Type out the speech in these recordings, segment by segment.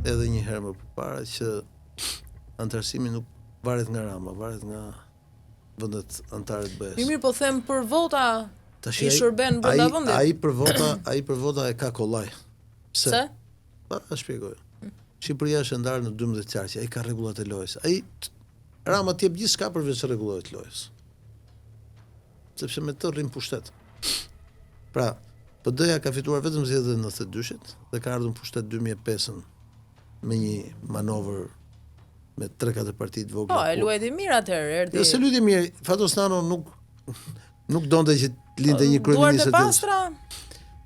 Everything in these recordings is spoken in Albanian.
edhe një herë më përpara që antarësimi nuk varet nga Rama, varet nga vendet antarë të BE-s. Mirë, po them për vota i shërben brenda vendit. Ai për vota e ka kollaj. Pse? Ta shpjegoj. Shqipëria është ndarë në 12 qarqe, ai ka rregullat e lojës. Rama t'jep gjithçka përveç rregullat e lojës. Sepse me të rrim pushtet. Pra, PD-ja ka fituar vetëm zgjedhjet e 92-shit dhe ka ardhur në pushtet 2005-ën me një manovër me 3-4 parti të vogla. Po, e luajti mirë atëherë, erdhi. Jo, se luajti mirë, Fatosnano nuk donte që të linte një kryeminist. Duart e pastra.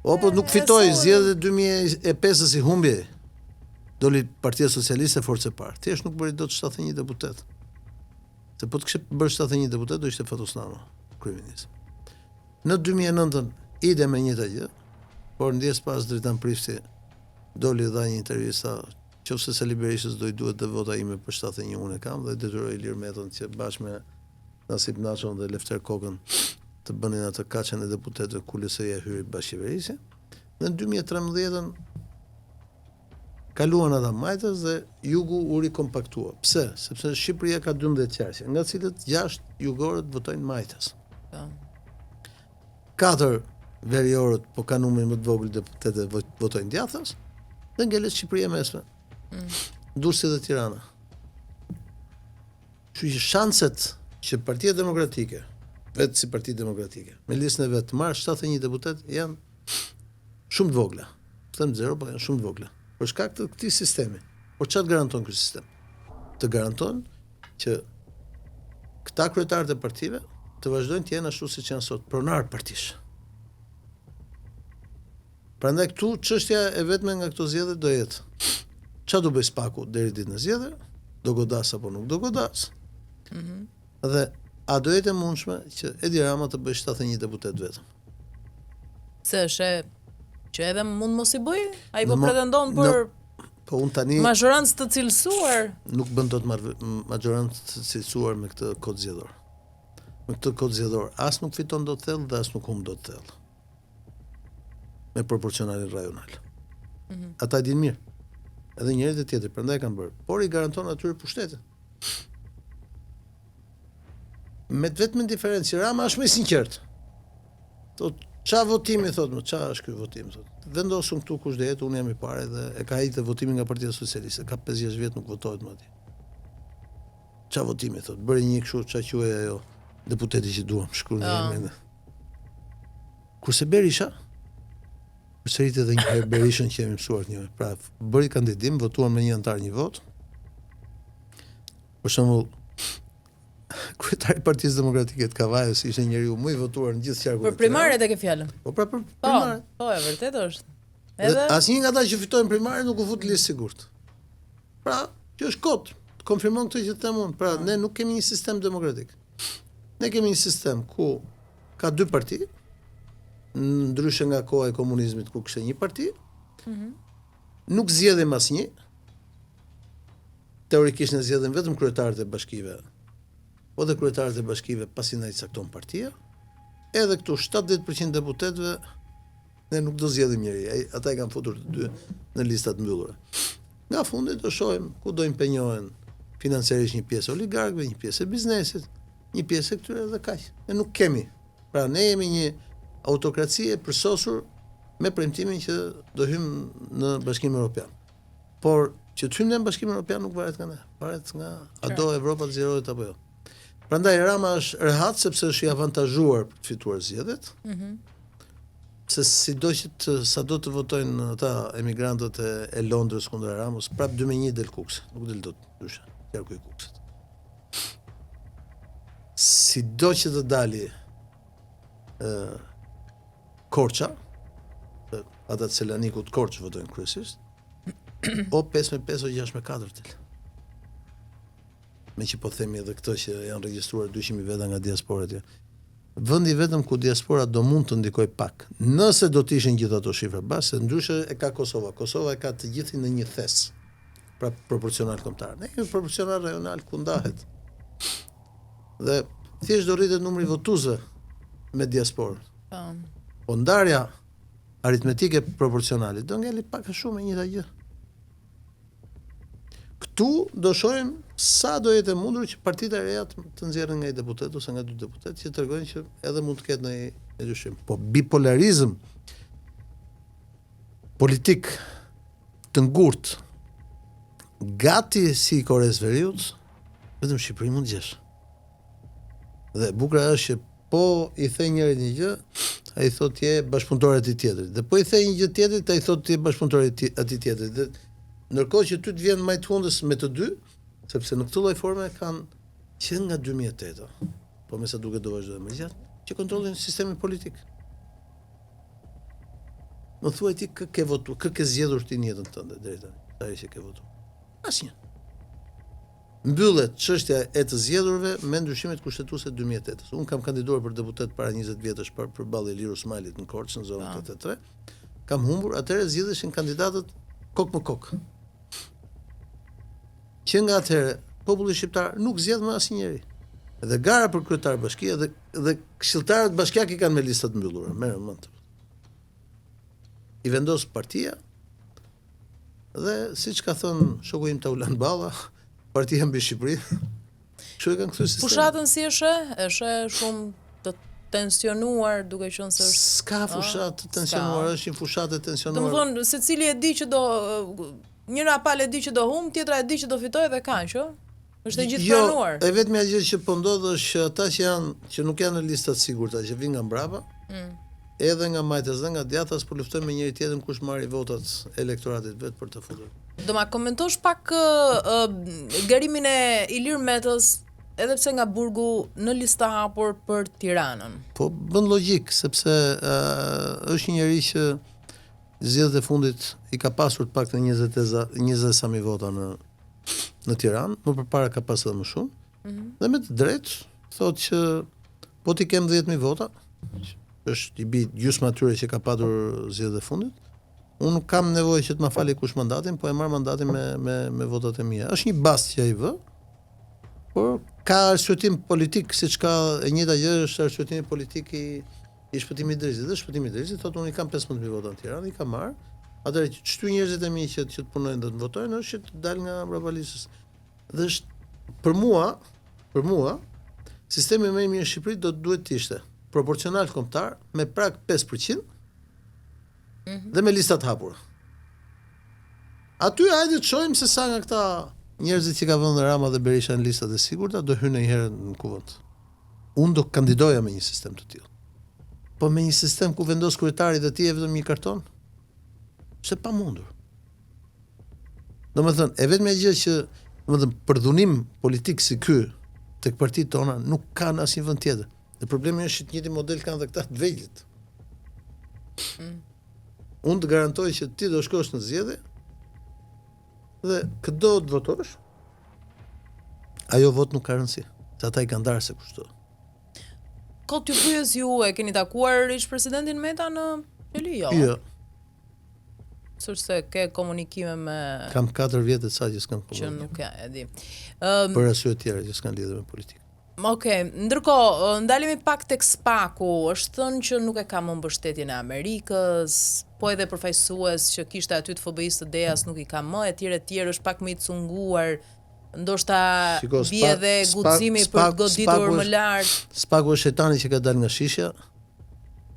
Po nuk fitoi zgjedhjet 2005-s i humbi. Doli Partia Socialiste forcë e parë. Thjesht nuk bëri dot 71 deputet. Se po të kishte bërë 71 deputet do ishte Fatosnano kryeminist. Në 2009-ën ide me njëjta gjë, por ndjes pas Dritan Prifti doli dha një intervista, qofse Sali Berishës do i duhet të vota ime për 71 unë e kam dhe detyroi Ilir Metën që bashkë me Nasip Naçon dhe Lefter Kokën të bënin atë kaçën e deputetëve ku LSI-ja hyri bashkëqeverisje. Dhe në 2013-ën kaluan ata majtës dhe jugu u rikompaktua. Pse? Sepse Shqipëria ka 12 qarqe, nga cilët 6 jugorët votojnë majtës. 4 veriorët po ka numrin më të vogël deputetë votojnë djathtas dhe ngelet Shqipëria mesme. Durrësi dhe Tirana. Kështu që shanset që Partia Demokratike, vetë si Parti Demokratike, me listën e vet të marrë 71 deputet janë shumë të vogla. Them 0, po janë shumë të vogla. Për shkak të këtij sistemi. Por çfarë garanton ky sistem? Të garanton që këta kryetarët e partive të vazhdojnë të jenë ashtu siç janë sot, pronar partish. Prandaj këtu çështja e vetme nga këto zgjedhje do jetë çfarë do bëj Spaku deri ditën e zgjedhjeve, do godas apo nuk do godas. Dhe a do jetë e mundshme që Edi Rama të bëjë 71 deputet vetëm? Se është që edhe mund mos i bëj? Ai po pretendon për po unë tani mazhorancë të cilësuar. Nuk bën dot mazhorancë të cilësuar me këtë kod zgjedhor. Me këtë kod zgjedhor as nuk fiton dot thellë dhe as nuk humb dot thellë. Me proporcionalin rajonal. Ata e dinë mirë. Edhe njëri dhe tjetër, prandaj kanë bërë. Por i garanton atyre pushtete. Me vetëm diferencë që Rama është më i sinqert. Thot, ç'a votimi thot, më ç'a është ky votim thot. Vendosëm këtu kush do jetë, unë jam i parë dhe e ka hitë votimin nga Partia Socialiste. Ka 5-6 vjet nuk votohet më atje. Ç'a votimi thot, bëri një kështu ç'a quhej ajo deputeti që duam, shkruani emrin. Kurse Berisha përsërit edhe një herë Berishën që jemi mësuar një. Pra, bëri kandidim, votuan me një antar një vot. Për shembull, kryetari i Partisë Demokratike të Kavajës ishte njeriu më i votuar në gjithë qarkun. Për primaret e ke fjalën. Po pra për primaret. Po, e vërtet është. Edhe asnjë nga ata që fitojnë primaret nuk u fut listë sigurt. Pra, kjo është kot. Konfirmon këtë që them unë. Pra, ne nuk kemi një sistem demokratik. Ne kemi një sistem ku ka 2 parti, ndryshe nga koha e komunizmit ku kishte një parti. Nuk zgjedhin asnjë. Teorikisht ne zgjedhim vetëm kryetarët e bashkive. Po dhe kryetarët e bashkive pasi na i cakton partia. Edhe këtu 70% deputetëve ne nuk do zgjedhim njëri. Ata i kanë futur të dy në lista të mbyllura. Nga fundi do shohim ku do impenjohen financiarisht një pjesë oligarkëve, një pjesë e biznesit, një pjesë e këtyre dhe kaq. Ne nuk kemi. Pra ne jemi një autokraci e përsosur me premtimin që do hyjmë në Bashkimin Evropian. Por që të hyjmë në Bashkimin Evropian nuk varet nga ne, varet nga a do Evropa të zgjerohet apo jo. Prandaj Rama është rehat sepse është i avantazhuar për të fituar zgjedhjet. Se sado të votojnë ata emigrantët e Londrës kundër Ramës, prap 2-1 del Kuks, nuk del dot ndryshe, qarku i Kuksit. Sido që të dali Korça, ata të Selanikut Korç votojnë kryesisht, o 5-5 o 6-4 del. Me që po themi edhe këtë që janë regjistruar 200.000 veta nga diaspora atje. Vendi vetëm ku diaspora do mund të ndikoj pak, nëse do të ishin gjithë ato shifra bashkë, se ndryshe e ka Kosova. Kosova e ka të gjithin në një thes, pra proporcional kombëtar. Ne kemi proporcional rajonal ku ndahet. Dhe thjesht do rritet numri votuesve me diasporën. Po ndarja aritmetike proporcionale do ngeli pak a shumë e njëjta gjë. Këtu do shohim sa do jetë e mundur që partitë e reja të nxjerrin nga 1 deputet ose nga 2 deputet që tregojnë që edhe mund të ketë në dyshim. Po bipolarizëm politik të ngurtë gati si i Koreas Veriut, vetëm Shqipëri mund të gjesh. Dhe bukura është që po i the njëri një gjë, ai thotë je bashkëpunëtor i tjetrit. Dhe po i the një gjë tjetrit, ai thotë je bashkëpunëtor i tjetrit. Dhe ndërkohë që ty të vjen më të hundës me të dy, sepse në këtë lloj forme kanë që nga 2008, po me sa duket do vazhdojë më gjatë, që kontrollin sistemin politik. Më thuaj ti kë ke votuar, kë ke zgjedhur ti në jetën tënde deri tani, ai që ke votuar. Asnjë. Mbyllet çështja e të zgjedhurve me ndryshimet kushtetuese 2008. Unë kam kandiduar për deputet para 20 vjetësh përballë Ilir Osmailit në Korçë në zonën 83. Kam humbur, atëherë zgjidheshin kandidatët kok më kok. Që nga atëherë populli shqiptar nuk zgjedh më asnjëri. Dhe gara për kryetar bashkie dhe këshilltarët bashkiak i kanë me listat mbyllura, merr mend. I vendos partia dhe siç ka thënë shoku im Taulan Balla, partia mbi Shqipërinë. Kështu e kanë kthyr sistemin. Fushatën si është shumë të tensionuar, duke qenë se është s'ka fushatë të tensionuar, është një fushatë e tensionuar. Domethënë secili e di që do njëra palë e di që do humb, tjetra e di që do fitojë dhe kaq, ë? Është e gjithë planuar. Jo, e vetmja gjë që po ndodh është që ata që nuk janë në listat sigurta, që vinë nga mbrapa, edhe nga majtas dhe nga djathtas po luftojnë me njëri tjetrin kush marri votat e elektoratit vet për të futur. Do ma komentosh pak garimin e Ilir Metës, edhe pse nga Burgu në listë hapur për Tiranën. Po bën logjik sepse është një njerëz që zgjedhjet e fundit i ka pasur të paktën 20 sa mijë vota në Tiranë, më përpara ka pasur edhe më shumë. Dhe me të drejtë thotë që po ti kem 10.000 vota, është i bi gjysma atyre që ka patur zgjedhjet e fundit. Unë nuk kam nevojë që të ma fali kush mandatin, po e marr mandatin me votat e mia. Është një bast që ai vë, por ka arsyetim politik, siç ka e njëjta gjë është arsyetimi politik i Shpëtimit Drizit. Dhe Shpëtimi Drizit thotë unë i kam 15.000 vota në Tiranë, i kam marr. Atëherë çty njerëzit e mi që të punojnë dhe të votojnë është që të dalë nga mbrapa listës. Dhe është për mua sistemi më i mirë në Shqipëri duhet të ishte proporcional kombëtar me prag 5%. Dhe me listat hapura. Aty hajde të shohim se sa nga këta njerëzit që ka vënë Rama dhe Berisha në listat e sigurta do hyjnë njëherë në kuvend. Unë do kandidoja me një sistem të tillë. Po me një sistem ku vendos kryetari dhe ti e vetëm një karton, është e pamundur. Domethënë, e vetmja gjë që, domethënë, për dhunim politik si ky tek partitë tona nuk kanë asnjë vend tjetër. Dhe problemi është që të njëjtin model kanë edhe këta të vegjëlit. Unë të garantoj që ti do shkosh në zgjedhje dhe këdo të votosh, ajo vot nuk ka rëndësi, se ata i kanë darë se kushto. Kot ju pyes ju, e keni takuar ish presidentin Meta në Qeli? Jo. Se ke komunikime me... Kam 4 vjetë të sa që s'kam komunikime. Që nuk e di. Për arsye tjera që s'kan lidhje me politikë. Okej, ndërkohë, ndalemi pak tek SPAK-u, është thënë që nuk e ka më mbështetjen e Amerikës, po edhe përfaqësues që kishte aty të FBI-s të DEA-s nuk i ka më, etj, është pak më i cunguar, ndoshta bie edhe guximi për të goditur më lart. SPAK-u është shejtani që ka dalë nga shishja.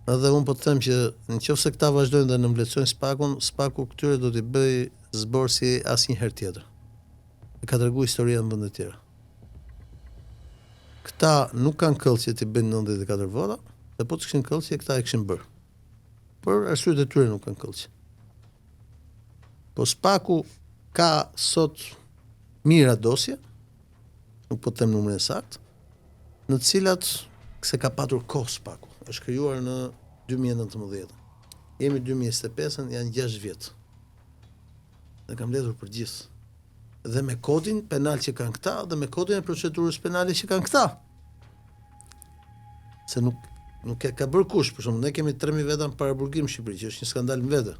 Edhe unë po të them që nëse këta vazhdojnë dhe në mbletësojnë SPAK-un, SPAK-u këtyre do t'i bëj zbor si asnjëherë tjetër. E ka treguar historia në vende të tjera. Këta nuk kanë këllësi të bëjnë 94 vota, dhe po të kishin këllësi e këta e kishin bërë. Por arsyet e tyre nuk kanë këllësi. Po SPAK-u ka sot mira dosje, nuk po të them numrin saktë, në të cilat se ka patur kohë SPAK-u. Është krijuar në 2019. Jemi 2025, janë 6 vjet. Dhe kam mbledhur për gjithë. Dhe me kodin penal që kanë këta, dhe me kodin e procedurës penale që kanë këta. Se nuk e ka bërë kush, për shumë, ne kemi 3.000 veta në paraburgim në Shqipëri, që është një skandal në vete.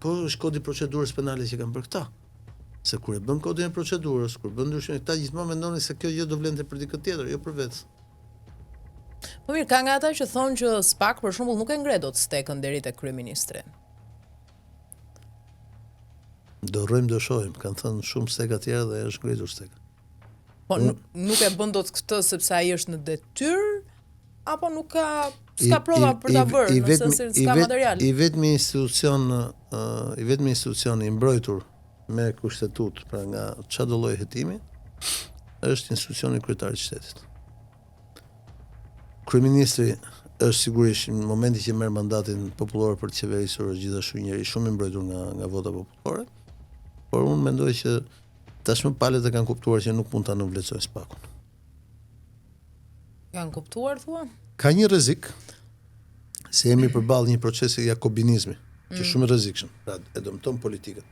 Po është kodi procedurës penale që kanë bërë këta. Se kur e bën kodin e procedurës, kur bën ndryshime, këta gjithmonë mendonin se kjo gjë do vlente për dikë tjetër, jo për vetë. Po mirë, ka nga ata që thonë që SPAK për shembull nuk e ngre dot stekën deri tek kryeministri. Do rrojmë, do shohim. Kanë thënë shumë steka tjerë dhe është ngritur steka. Po nuk e bën dot këtë sepse ai është në detyrë apo nuk ka s'ka prova për ta bërë, në sensin s'ka material. I vetmi institucion i mbrojtur me kushtetut pra nga çdo lloj hetimi është institucioni i kryetarit të shtetit. Kryeministri është sigurisht në momentin që merr mandatin popullor për të qeverisur është gjithashtu njëri shumë i mbrojtur nga vota popullore, por unë mendoj që tashmë palët e kanë kuptuar që nuk mund ta nënvlerësojnë SPAK-un. Kanë kuptuar thua? Ka një rrezik se jemi përballë një procesi jakobinizmi, që shumë i rrezikshëm, pra e dëmton politikët.